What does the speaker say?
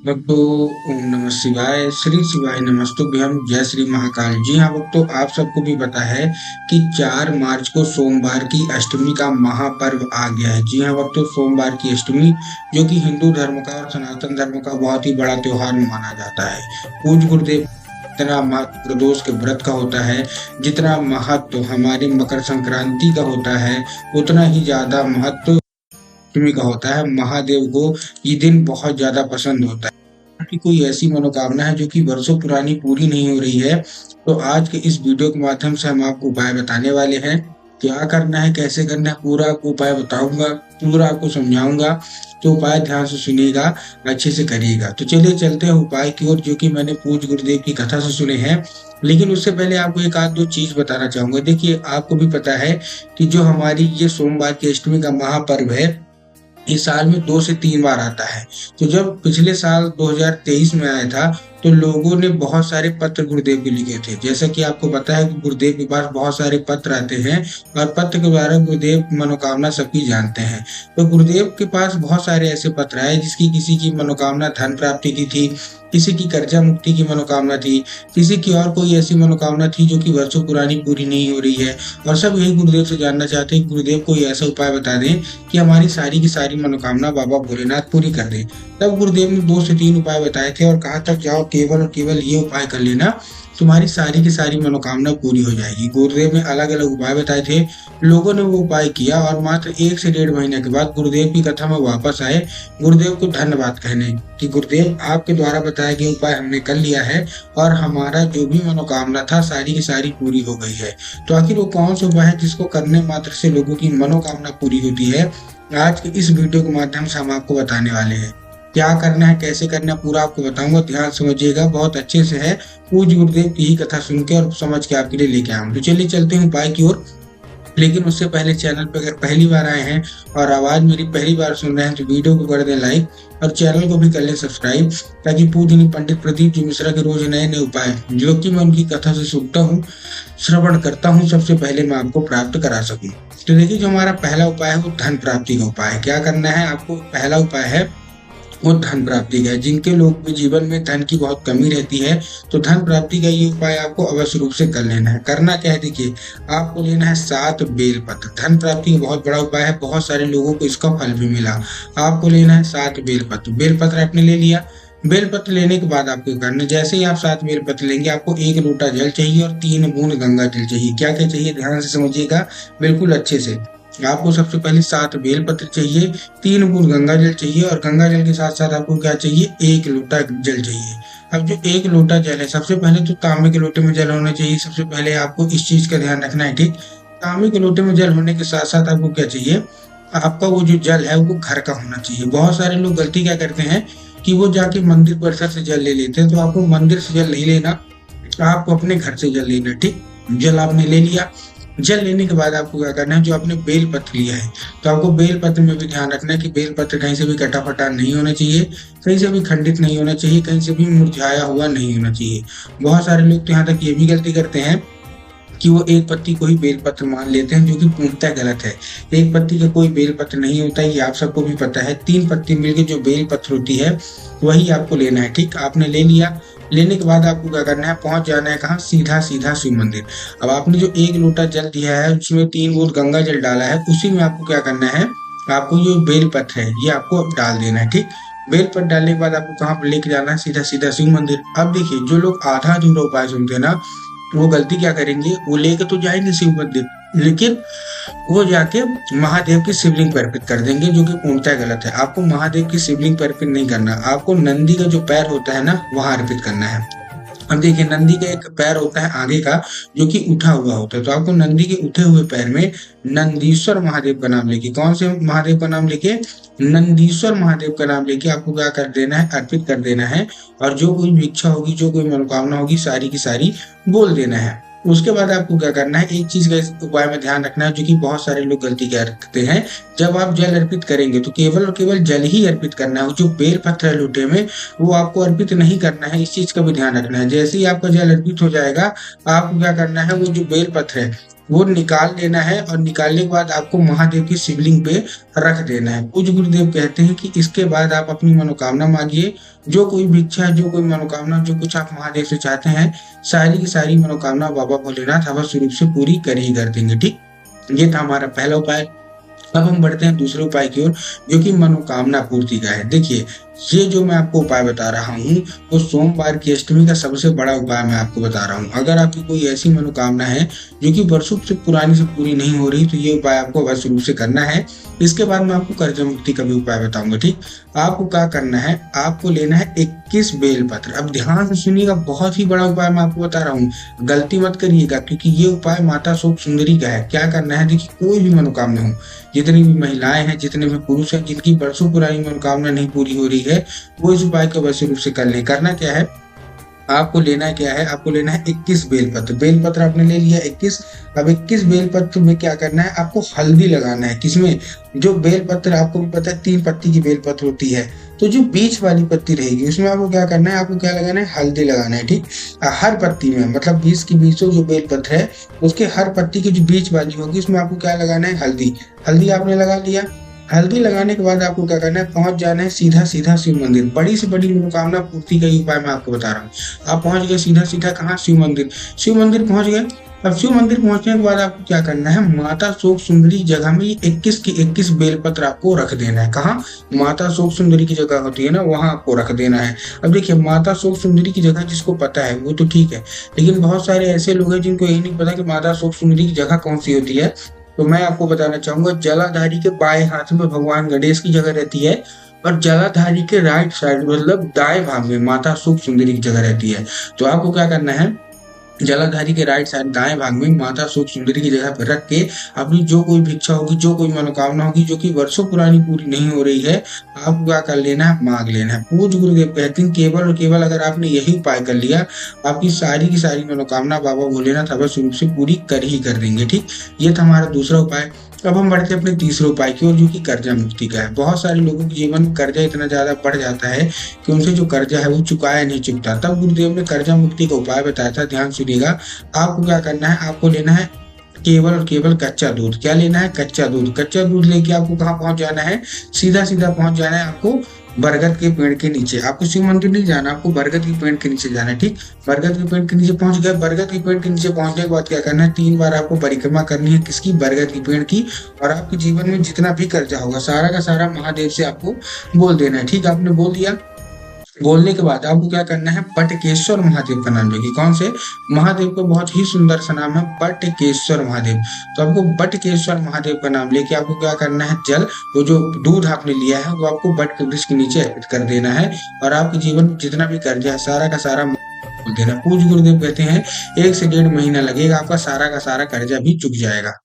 भक्तों, ओम नमः शिवाय, श्री शिवाय नमस्तुभ्यं, जय श्री महाकाल। जी हाँ भक्तों, आप सबको भी पता है कि 4 मार्च को सोमवार की अष्टमी का महापर्व आ गया है। जी हाँ भक्तों, सोमवार की अष्टमी जो कि हिंदू धर्म का और सनातन धर्म का बहुत ही बड़ा त्योहार माना जाता है। पूज्य गुरुदेव जितना महत्व प्रदोष के व्रत का होता है, जितना महत्व हमारे मकर संक्रांति का होता है, उतना ही ज्यादा महत्व अष्टमी का होता है। महादेव को ये दिन बहुत ज्यादा पसंद होता है। कि कोई ऐसी मनोकामना है जो कि वर्षों पुरानी पूरी नहीं हो रही है, तो आज के इस वीडियो के माध्यम से हम आपको उपाय बताने वाले हैं। क्या करना है, कैसे करना है, पूरा आपको उपाय बताऊंगा, पूरा आपको समझाऊंगा। तो उपाय ध्यान से सुनिएगा, अच्छे से करिएगा। तो चलिए चलते हैं उपाय की ओर, जो कि मैंने पूज्य गुरुदेव की कथा से सुने हैं। लेकिन उससे पहले आपको एक आध दो चीज बताना चाहूंगा। देखिए, आपको भी पता है कि जो हमारी ये सोमवार की अष्टमी का महापर्व है, इस साल में 2 से 3 बार आता है। तो जब पिछले साल 2023 में आया था, तो लोगों ने बहुत सारे पत्र गुरुदेव को लिखे थे। जैसा कि आपको पता है कि गुरुदेव के पास बहुत सारे पत्र आते हैं और पत्र के द्वारा गुरुदेव मनोकामना सबकी जानते हैं। तो गुरुदेव के पास बहुत सारे ऐसे पत्र आए जिसकी किसी की मनोकामना धन प्राप्ति की थी, किसी की कर्जा मुक्ति की मनोकामना थी, किसी की और कोई ऐसी मनोकामना थी जो कि वर्षों पुरानी पूरी नहीं हो रही है। और सब यही गुरुदेव से जानना चाहते हैं कि गुरुदेव कोई ऐसा उपाय बता दें कि हमारी सारी की सारी मनोकामना बाबा भोलेनाथ पूरी कर दे। तब गुरुदेव ने 2 से 3 उपाय बताए थे और कहा था जाओ केवल और केवल ये उपाय कर लेना, तुम्हारी सारी की सारी मनोकामना पूरी हो जाएगी। गुरुदेव ने अलग अलग उपाय बताए थे, लोगों ने वो उपाय किया और मात्र 1 से 1.5 महीने के बाद गुरुदेव की कथा में वापस आए गुरुदेव को धन्यवाद कहने कि गुरुदेव आपके द्वारा बताया गया उपाय हमने कर लिया है और हमारा जो भी मनोकामना था सारी की सारी पूरी हो गई है। तो आखिर वो कौन सा उपाय है जिसको करने मात्र से लोगों की मनोकामना पूरी होती है, आज के इस वीडियो के माध्यम से हम आपको बताने वाले हैं। क्या करना है, कैसे करना है, पूरा आपको बताऊंगा, ध्यान समझिएगा, बहुत अच्छे से है। पूज्य गुरुदेव की ही कथा सुन के और समझ के आपके लिए लेके आऊँ। तो चलिए चलते हैं उपाय की ओर। लेकिन उससे पहले चैनल पर अगर पहली बार आए हैं और आवाज मेरी पहली बार सुन रहे हैं तो वीडियो को कर दें लाइक और चैनल को भी कर लें सब्सक्राइब, ताकि पूजनीय पंडित प्रदीप जी मिश्रा के रोज नए नए उपाय जो कि मैं उनकी कथा से सुनता हूँ, श्रवण करता हूँ, सबसे पहले मैं आपको प्राप्त करा सकूं। तो देखिए, जो हमारा पहला उपाय है वो धन प्राप्ति का उपाय है। क्या करना है आपको, पहला उपाय है वो धन प्राप्ति का है। जिनके लोग के जीवन में धन की बहुत कमी रहती है, तो धन प्राप्ति का ये उपाय आपको अवश्य रूप से कर लेना है। करना क्या है, देखिए, आपको लेना है 7 बेलपत्र। धन प्राप्ति का बहुत बड़ा उपाय है, बहुत सारे लोगों को इसका फल भी मिला। आपको लेना है 7 बेलपत्र। बेलपत्र आपने ले लिया। बेलपत्र लेने के बाद आपको करना, जैसे ही आप 7 बेलपत्र लेंगे, आपको 1 लोटा जल चाहिए और 3 बूंद गंगा जल चाहिए। क्या क्या चाहिए, ध्यान से समझिएगा बिल्कुल अच्छे से। आपको सबसे पहले 7 बेलपत्र चाहिए, 3 बूंद गंगा जल चाहिए और गंगा जल के साथ साथ आपको क्या चाहिए, 1 लोटा जल चाहिए। अब जो 1 लोटा जल है, सबसे पहले तो तांबे के लोटे में जल होना चाहिए। सबसे पहले आपको इस चीज का ध्यान रखना है, ठीक। तांबे के लोटे में जल होने के साथ साथ आपको क्या चाहिए, आपका वो जो जल है वो घर का होना चाहिए। बहुत सारे लोग गलती क्या करते हैं कि वो जाके मंदिर परिसर से जल ले लेते हैं। तो आपको मंदिर से जल नहीं लेना, आपको अपने घर से जल लेना, ठीक। जल आपने ले लिया। जल लेने के बाद आपको क्या करना है, जो आपने बेल पत्र लिया है, तो आपको बेल पत्र में भी ध्यान रखना है कि बेल पत्र कहीं से भी कटा फटा नहीं होना चाहिए, कहीं से भी खंडित नहीं होना चाहिए, कहीं से भी मुरझाया हुआ नहीं होना चाहिए। बहुत सारे लोग तो यहाँ तक ये भी गलती करते हैं कि वो एक पत्ती को ही बेलपत्र मान लेते हैं, जो कि पूर्णतः गलत है। एक पत्ती का कोई बेलपत्र नहीं होता है, ये आप सबको भी पता है। 3 पत्ती मिलकर जो बेलपत्र होती है वही आपको लेना है, ठीक। आपने ले लिया। लेने के बाद आपको क्या करना है, पहुंच जाना है कहाँ, सीधा सीधा शिव मंदिर। अब आपने जो 1 लोटा जल दिया है, उसमें 3 बूंद गंगा जल डाला है, उसी में आपको क्या करना है, आपको जो बेलपत्र है ये आपको डाल देना है, ठीक। बेलपत्र डालने के बाद आपको कहाँ पर लेके जाना है, सीधा सीधा शिव मंदिर। अब देखिए, जो लोग आधा अधूरा उपाय सुनते हैं ना, वो गलती क्या करेंगे, वो लेके तो जाएंगे शिव मंदिर, लेकिन वो जाके महादेव की शिवलिंग पर अर्पित कर देंगे, जो कि पूर्णतः गलत है। आपको महादेव की शिवलिंग पर अर्पित नहीं करना, आपको नंदी का जो पैर होता है ना, वहां अर्पित करना है। अब देखिए, नंदी का एक पैर होता है आगे का जो कि उठा हुआ होता है, तो आपको नंदी के उठे हुए पैर में नंदीश्वर महादेव का नाम लेके, कौन से महादेव का नाम लेके, नंदीश्वर महादेव का नाम लेके आपको क्या कर देना है, अर्पित कर देना है। और जो कोई भी इच्छा होगी, जो कोई मनोकामना होगी, सारी की सारी बोल देना है। उसके बाद आपको क्या करना है, एक चीज का इस उपाय में ध्यान रखना है, जो कि बहुत सारे लोग गलती करते हैं। जब आप जल अर्पित करेंगे तो केवल और केवल जल ही अर्पित करना है। जो बेल पत्र है लोटे में, वो आपको अर्पित नहीं करना है, इस चीज का भी ध्यान रखना है। जैसे ही आपका जल अर्पित हो जाएगा, आपको क्या करना है, वो जो बेल पत्र है वो निकाल लेना है और निकालने के बाद आपको महादेव की शिवलिंग पे रख देना है। पूज्य गुरुदेव कहते हैं कि इसके बाद आप अपनी मनोकामना मांगिए, जो कोई भी इच्छा, जो कोई मनोकामना, जो कुछ आप महादेव से चाहते हैं, सारी की सारी मनोकामना बाबा भोलेनाथ अवश्य रूप से पूरी कर ही कर देंगे। ठीक, ये था हमारा पहला उपाय। अब हम बढ़ते हैं दूसरे उपाय की ओर, जो कि मनोकामना पूर्ति का है। देखिए, ये जो मैं आपको उपाय बता रहा हूँ, वो सोमवार की अष्टमी का सबसे बड़ा उपाय मैं आपको बता रहा हूँ। अगर आपकी कोई ऐसी मनोकामना है जो कि वर्षों से पुरानी से पूरी नहीं हो रही, तो ये उपाय आपको अवश्य रूप से करना है। इसके बाद मैं आपको कर्ज मुक्ति का भी उपाय बताऊंगा। ठीक, आपको क्या करना है, आपको लेना है 21 बेलपत्र। अब ध्यान से सुनिएगा, बहुत ही बड़ा उपाय मैं आपको बता रहा हूँ, गलती मत करिएगा, क्योंकि ये उपाय माता शोक सुंदरी का है। क्या करना है, देखिए, कोई भी मनोकामना हो, जितनी भी महिलाएं हैं, जितने भी पुरुष हैं, जिनकी वर्षों पुरानी मनोकामना नहीं पूरी हो रही है, वो इस उपाय को अवश्य रूप से कर लें। करना क्या है, आपको लेना क्या है, आपको लेना है 21 बेलपत्र। बेलपत्र आपने ले लिया 21। अब 21 बेलपत्र में क्या करना है, आपको हल्दी लगाना है। किसमें, जो बेलपत्र आपको भी पता है 3 पत्ती की बेलपत्र होती है, तो जो बीच वाली पत्ती रहेगी उसमें आपको क्या करना है, आपको क्या लगाना है, हल्दी लगाना है। ठीक, हर पत्ती में, मतलब 20 की बीचों जो बेलपत्र है, उसके हर पत्ती की जो बीच वाली होगी उसमें आपको क्या लगाना है, हल्दी। हल्दी आपने लगा लिया। हल्दी लगाने के बाद आपको क्या करना है, पहुंच जाना है सीधा सीधा शिव मंदिर। बड़ी से बड़ी मनोकामना पूर्ति का ही उपाय मैं आपको बता रहा हूँ। आप पहुंच गए सीधा सीधा कहाँ, शिव मंदिर। शिव मंदिर पहुंच गए। अब शिव मंदिर पहुंचने के बाद आपको क्या करना है, माता शोक सुंदरी जगह में 21 की 21 बेलपत्र आपको रख देना है। कहाँ, माता शोक सुंदरी की जगह होती है ना, वहां आपको रख देना है। अब देखिए, माता शोक सुंदरी की जगह जिसको पता है वो तो ठीक है, लेकिन बहुत सारे ऐसे लोग हैं जिनको यही नहीं पता कि माता शोक सुंदरी की जगह कौन सी होती है। तो मैं आपको बताना चाहूंगा, जलाधारी के बाएं हाथ में भगवान गणेश की जगह रहती है, और जलाधारी के राइट साइड, मतलब दाएं भाग में माता सुख सुंदरी की जगह रहती है। तो आपको क्या करना है, जलाधारी के राइट साइड दाएं भाग में माता सुख सुंदरी की जगह पर रख के अपनी जो कोई भी इच्छा होगी, जो कोई मनोकामना होगी, जो कि वर्षों पुरानी पूरी नहीं हो रही है, आपको क्या कर लेना है, मांग लेना है। पूज्य गुरुदेव कहते हैं, केवल और केवल अगर आपने यही उपाय कर लिया, आपकी सारी की सारी मनोकामना बाबा भोलेनाथ अवश्य रूप से पूरी कर ही कर देंगे। ठीक, ये था हमारा दूसरा उपाय। अब हम बढ़ते हैं अपने तीसरे उपाय की ओर, जो कि कर्जा मुक्ति का है। बहुत सारे लोगों के जीवन में कर्जा इतना ज्यादा बढ़ जाता है कि उनसे जो कर्जा है वो चुकाया नहीं चुकता। तब गुरुदेव ने कर्जा मुक्ति का उपाय बताया था, ध्यान सुनिएगा। आपको क्या करना है, आपको लेना है केवल और केवल कच्चा दूध। क्या लेना है, कच्चा दूध। कच्चा दूध लेके आपको कहाँ पहुंच जाना है, सीधा सीधा पहुंच जाना है आपको बरगद के पेड़ के नीचे। आपको शिव मंदिर नहीं जाना, आपको बरगद के पेड़ के नीचे जाना है। ठीक, बरगद के पेड़ के नीचे पहुंच गए। बरगद के पेड़ के नीचे पहुंचने के बाद क्या करना है, 3 बार आपको परिक्रमा करनी है। किसकी, बरगद के पेड़ की। और आपके जीवन में जितना भी कर्जा होगा, सारा का सारा महादेव से आपको बोल देना है। ठीक, आपने बोल दिया। बोलने के बाद आपको क्या करना है, बटकेश्वर महादेव का नाम लेके। कौन से महादेव का बहुत ही सुंदर सा नाम है, बटकेश्वर महादेव। तो आपको बटकेश्वर महादेव का नाम लेके आपको क्या करना है, जल, वो जो दूध आपने लिया है वो आपको बट के वृक्ष के नीचे अर्पित कर देना है। और आपके जीवन में जितना भी कर्जा है, सारा का सारा बोल देना। पूज्य गुरुदेव कहते हैं 1 से 1.5 महीना लगेगा, आपका सारा का सारा कर्जा भी चुक जाएगा।